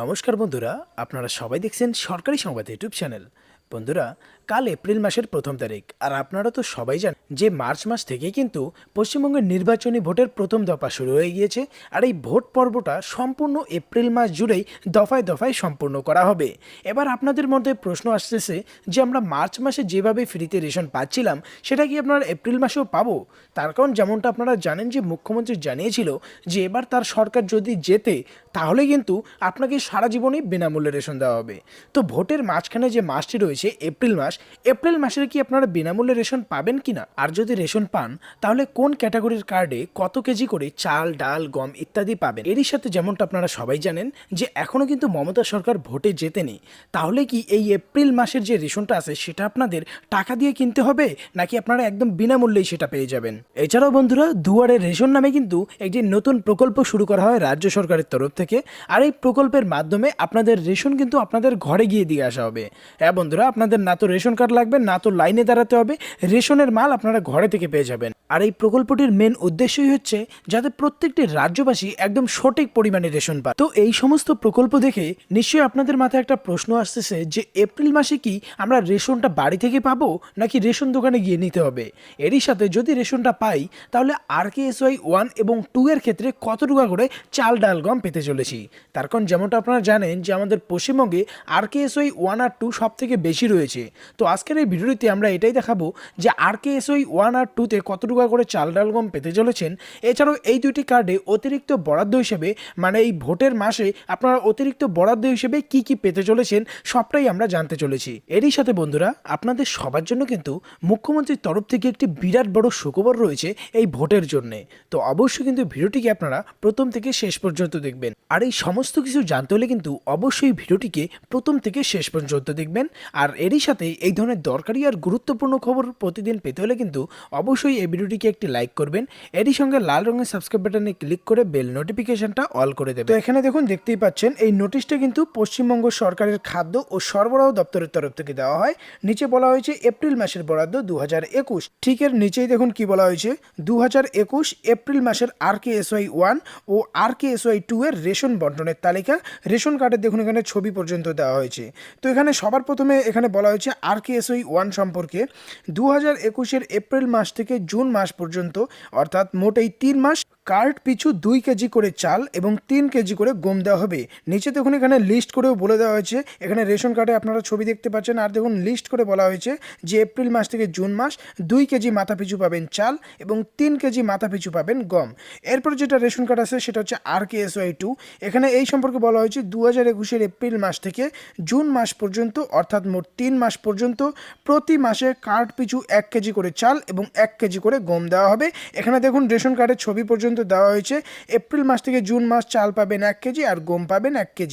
নমস্কার বন্ধুরা, আপনারা সবাই দেখছেন সরকারি সংবাদ ইউটিউব চ্যানেল। বন্ধুরা, কাল এপ্রিল মাসের ১ম তারিখ, আর আপনারা তো সবাই জানেন যে মার্চ মাস থেকে কিন্তু পশ্চিমবঙ্গের নির্বাচনী ভোটের প্রথম দফা শুরু হয়ে গিয়েছে। আর এই ভোট পর্বটা সম্পূর্ণ এপ্রিল মাস জুড়েই দফায় দফায় সম্পূর্ণ করা হবে। এবার আপনাদের মধ্যে প্রশ্ন আসতেছে যে আমরা মার্চ মাসে যেভাবে ফ্রিতে রেশন পাচ্ছিলাম সেটা কি আপনারা এপ্রিল মাসেও পাবো? তার কারণ যেমনটা আপনারা জানেন যে মুখ্যমন্ত্রী জানিয়েছিল যে এবার তার সরকার যদি জেতে তাহলে কিন্তু আপনাকে সারা জীবনই বিনামূল্যে রেশন দেওয়া হবে। তো ভোটের মাঝখানে যে মাসটি রয়েছে এপ্রিল মাস, এপ্রিল মাসে কি আপনারা বিনামূল্যে রেশন পাবেন কিনা, আর যদি রেশন পান তাহলে কোন ক্যাটাগরির কার্ডে কত কেজি করে চাল, ডাল, গম ইত্যাদি পাবেন। এরই সাথে যেমনটা আপনারা সবাই জানেন যে এখনো কিন্তু মমতা সরকার ভোটে জেতেনি। তাহলে কি এই এপ্রিল মাসের যে রেশনটা আছে সেটা আপনাদের টাকা দিয়ে কিনতে হবে, নাকি আপনারা একদম বিনামূল্যেই সেটা পেয়ে যাবেন? এছাড়াও বন্ধুরা, দুয়ারে রেশন নামে কিন্তু একটি নতুন প্রকল্প শুরু করা হয় রাজ্য সরকারের তরফ থেকে। আর এই প্রকল্পের মাধ্যমে আপনাদের রেশন কিন্তু আপনাদের ঘরে গিয়ে দিয়ে আসা হবে। হ্যাঁ বন্ধুরা, আপনাদের না তো রেশন কার্ড লাগবে, না তো লাইনে দাঁড়াতে হবে, রেশনের মাল আপনারা ঘরে থেকে পেয়ে যাবেন। আর এই প্রকল্পটির মেন উদ্দেশ্যই হচ্ছে যাতে প্রত্যেকটি রাজ্যবাসী একদম সঠিক পরিমাণে রেশন পায়। তো এই সমস্ত প্রকল্প দেখে নিশ্চয়ই আপনাদের মাথায় একটা প্রশ্ন আসতেছে যে এপ্রিল মাসে কি আমরা রেশনটা বাড়ি থেকে পাবো, নাকি রেশন দোকানে গিয়ে নিতে হবে? এরই সাথে যদি রেশনটা পাই তাহলে RKSY 1 এবং 2 এর ক্ষেত্রে কত টাকা করে চাল, ডাল, গম পেতে চলেছি। তার কারণ যেমনটা আপনারা জানেন যে আমাদের পশ্চিমবঙ্গে RKSY 1 আর 2 সব থেকে বেশি রয়েছে। তো আজকের এই ভিডিওটিতে আমরা এটাই দেখাবো যে RKSY 1 আর 2 তে কত টাকা করে চাল, ডাল, গম পেতে চলেছেন। এছাড়াও এই দুইটি কার্ডে অতিরিক্ত বরাদ্দ হিসেবে, মানে এই ভোটের মাসে আপনারা অতিরিক্ত বরাদ্দ হিসেবে কি কি পেতে চলেছেন সবটাই আমরা জানতে চলেছি। এরই সাথে বন্ধুরা, আপনাদের সবার জন্য কিন্তু মুখ্যমন্ত্রীর তরফ থেকে একটি বিরাট বড় সুখবর রয়েছে এই ভোটের জন্যে। তো অবশ্যই কিন্তু ভিডিওটিকে আপনারা প্রথম থেকে শেষ পর্যন্ত দেখবেন। আর এই সমস্ত কিছু জানতে হলে কিন্তু অবশ্যই ভিডিওটিকে প্রথম থেকে শেষ পর্যন্ত দেখবেন। আর এরই সাথে এই ধরনের দরকারি আর গুরুত্বপূর্ণ খবর প্রতিদিন পেতে হলে কিন্তু অবশ্যই এই ভিডিওটিকে একটি লাইক করবেন। এরই সঙ্গে লাল রঙের সাবস্ক্রাইব বাটনে ক্লিক করে বেল নোটিফিকেশনটা অল করে দেবেন। তো এখানে দেখুন, দেখতেই পাচ্ছেন এই নোটিশটা কিন্তু পশ্চিমবঙ্গ সরকারের খাদ্য ও সরবরাহ দপ্তরের তরফ থেকে দেওয়া হয়। নিচে বলা হয়েছে এপ্রিল মাসের বরাদ্দ 2021। ঠিক এর নিচেই দেখুন কি বলা হয়েছে, 2021 এপ্রিল মাসের RKSY 1 ও RKSY 2 এর রেশন বন্টনের তালিকা। রেশন কার্ডের দেখুন এখানে ছবি পর্যন্ত দেওয়া হয়েছে। তো এখানে সবার প্রথমে এখানে বলা হয়েছে RKSY 1 সম্পর্কে। 2021 এপ্রিল মাস থেকে জুন মাস পর্যন্ত, অর্থাৎ মোট এই 3 মাস কার্ড পিছু 2 কেজি করে চাল এবং 3 কেজি করে গম দেওয়া হবে। নিচে দেখুন এখানে লিস্ট করেও বলে দেওয়া হয়েছে, এখানে রেশন কার্ডে আপনারা ছবি দেখতে পাচ্ছেন। আর দেখুন লিস্ট করে বলা হয়েছে যে এপ্রিল মাস থেকে জুন মাস 2 কেজি মাথা পিছু পাবেন চাল এবং 3 কেজি মাথা পিছু পাবেন গম। এরপর যেটা রেশন কার্ড আছে সেটা হচ্ছে RKSY 2। এখানে এই সম্পর্কে বলা হয়েছে 2021 এপ্রিল মাস থেকে জুন মাস পর্যন্ত, অর্থাৎ মোট 3 মাস পর্যন্ত প্রতি মাসে কার্ড পিছু 1 কেজি করে চাল এবং 1 কেজি করে গম দেওয়া হবে। এখানে দেখুন রেশন কার্ডের ছবি পর্যন্ত দেওয়া হয়েছে। এপ্রিল মাস থেকে জুন মাস চাল পাবেন 1 কেজি আর গম পাবেন 1 কেজি।